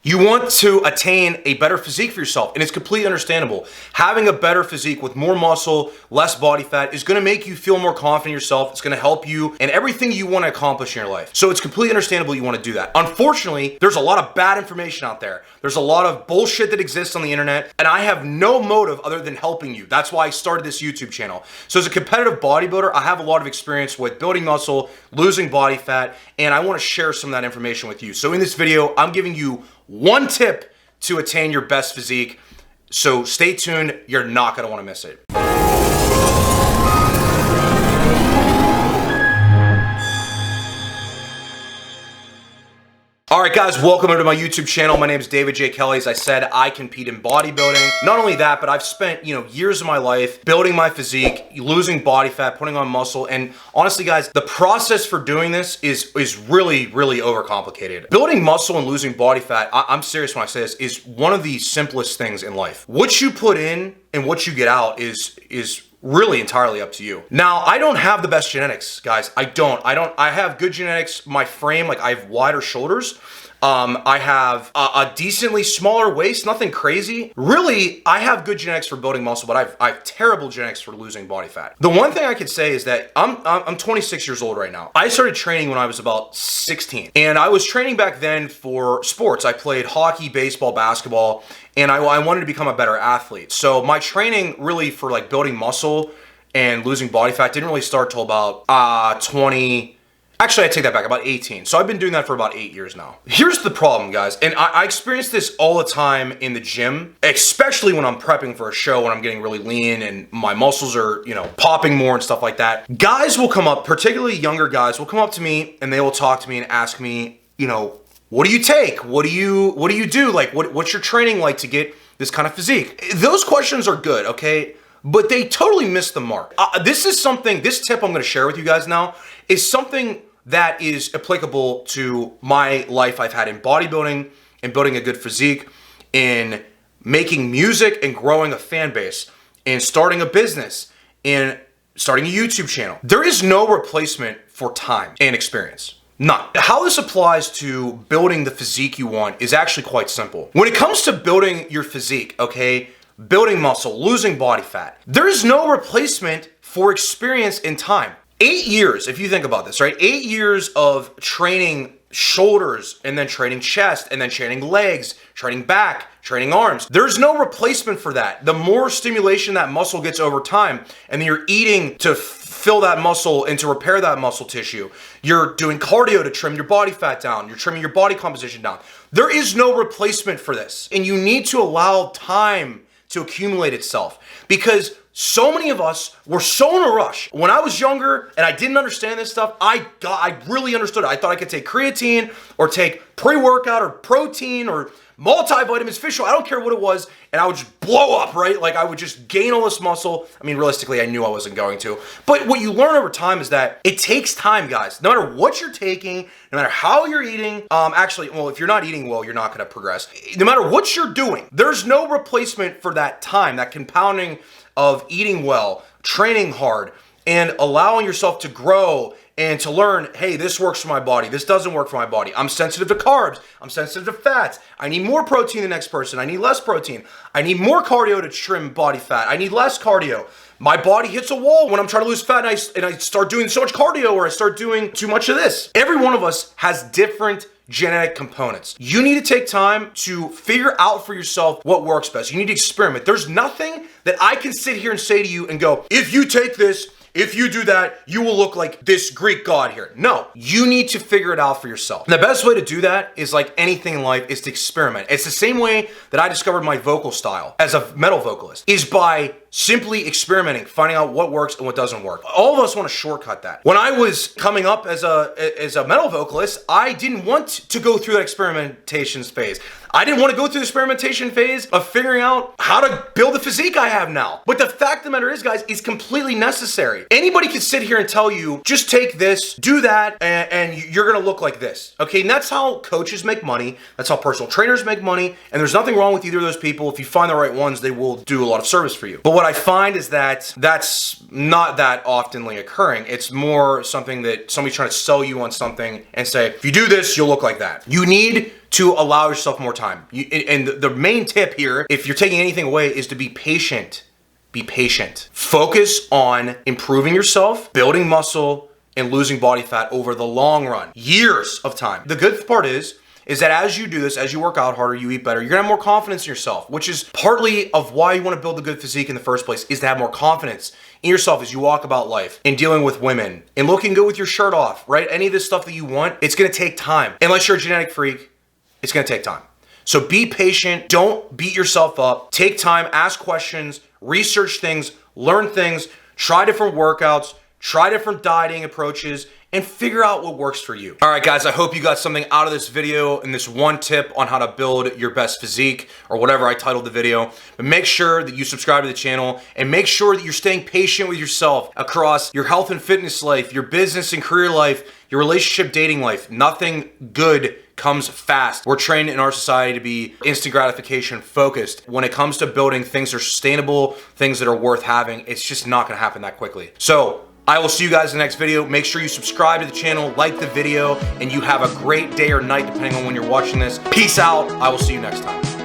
You want to attain a better physique for yourself, and it's completely understandable. Having a better physique with more muscle, less body fat is gonna make you feel more confident in yourself. It's gonna help you in everything you wanna accomplish in your life. So it's completely understandable you wanna do that. Unfortunately, there's a lot of bad information out there. There's a lot of bullshit that exists on the internet, and I have no motive other than helping you. That's why I started this YouTube channel. So as a competitive bodybuilder, I have a lot of experience with building muscle, losing body fat, and I wanna share some of that information with you. So in this video, I'm giving you one tip to attain your best physique. So stay tuned, you're not gonna wanna miss it. All right, guys, welcome to my YouTube channel. My name is David J. Kelly. As I said, I compete in bodybuilding. Not only that, but I've spent, years of my life building my physique, losing body fat, putting on muscle. And honestly, guys, the process for doing this is really, really overcomplicated. Building muscle and losing body fat, I'm serious when I say this, is one of the simplest things in life. What you put in and what you get out is really entirely up to you. Now, I don't have the best genetics, guys. I have good genetics. My frame, I have wider shoulders. I have a decently smaller waist, nothing crazy. Really, I have good genetics for building muscle, but I have terrible genetics for losing body fat. The one thing I could say is that I'm 26 years old right now. I started training when I was about 16, and I was training back then for sports. I played hockey, baseball, basketball, and I wanted to become a better athlete. So my training really for building muscle and losing body fat didn't really start till about Actually, I take that back, about 18. So I've been doing that for about 8 years now. Here's the problem, guys, and I experience this all the time in the gym, especially when I'm prepping for a show, when I'm getting really lean and my muscles are, popping more and stuff like that. Guys will come up, particularly younger guys, will come up to me and they will talk to me and ask me, what do you take? What do you do? What's your training like to get this kind of physique? Those questions are good, okay? But they totally miss the mark. This tip I'm gonna share with you guys now is something that is applicable to my life I've had in bodybuilding and building a good physique, in making music and growing a fan base, in starting a business, in starting a YouTube channel. There is no replacement for time and experience. None. How this applies to building the physique you want is actually quite simple. When it comes to building your physique, okay, building muscle, losing body fat, there is no replacement for experience and time. 8 years, if you think about this, right? 8 years of training shoulders, and then training chest, and then training legs, training back, training arms. There's no replacement for that. The more stimulation that muscle gets over time, and then you're eating to fill that muscle and to repair that muscle tissue. You're doing cardio to trim your body fat down. You're trimming your body composition down. There is no replacement for this. And you need to allow time to accumulate itself, because so many of us were so in a rush. When I was younger and I didn't understand this stuff, I really understood it. I thought I could take creatine or take pre-workout or protein or multivitamins, fish oil, I don't care what it was, and I would just blow up, right? I would just gain all this muscle. I mean, realistically, I knew I wasn't going to. But what you learn over time is that it takes time, guys. No matter what you're taking, no matter how you're eating, if you're not eating well, you're not gonna progress. No matter what you're doing, there's no replacement for that time, that compounding of eating well, training hard, and allowing yourself to grow and to learn, hey, this works for my body, this doesn't work for my body. I'm sensitive to carbs, I'm sensitive to fats. I need more protein than the next person, I need less protein. I need more cardio to trim body fat, I need less cardio. My body hits a wall when I'm trying to lose fat and I start doing so much cardio, or I start doing too much of this. Every one of us has different genetic components. You need to take time to figure out for yourself what works best. You need to experiment. There's nothing that I can sit here and say to you and go, if you take this, if you do that, you will look like this Greek god here. No, you need to figure it out for yourself. And the best way to do that is, like anything in life, is to experiment. It's the same way that I discovered my vocal style as a metal vocalist, is by simply experimenting, finding out what works and what doesn't work. All of us want to shortcut that. When I was coming up as a metal vocalist, I didn't want to go through that experimentation phase. I didn't want to go through the experimentation phase of figuring out how to build the physique I have now. But the fact of the matter is, guys, it's completely necessary. Anybody can sit here and tell you, just take this, do that, and you're gonna look like this. Okay, and that's how coaches make money. That's how personal trainers make money. And there's nothing wrong with either of those people. If you find the right ones, they will do a lot of service for you. But what I find is that that's not that oftenly occurring. It's more something that somebody's trying to sell you on something and say, if you do this, you'll look like that. You need to allow yourself more time. And the main tip here, if you're taking anything away, is to be patient. Be patient. Focus on improving yourself, building muscle, and losing body fat over the long run. Years of time. The good part is that as you do this, as you work out harder, you eat better, you're gonna have more confidence in yourself, which is partly of why you wanna build a good physique in the first place, is to have more confidence in yourself as you walk about life, in dealing with women, and looking good with your shirt off, right? Any of this stuff that you want, it's gonna take time. Unless you're a genetic freak, it's gonna take time. So be patient, don't beat yourself up, take time, ask questions, research things, learn things, try different workouts, try different dieting approaches, and figure out what works for you. All right, guys, I hope you got something out of this video and this one tip on how to build your best physique, or whatever I titled the video. But make sure that you subscribe to the channel, and make sure that you're staying patient with yourself across your health and fitness life, your business and career life, your relationship dating life. Nothing good comes fast. We're trained in our society to be instant gratification focused. When it comes to building things that are sustainable, things that are worth having, it's just not gonna happen that quickly. So I will see you guys in the next video. Make sure you subscribe to the channel, like the video, and you have a great day or night depending on when you're watching this. Peace out. I will see you next time.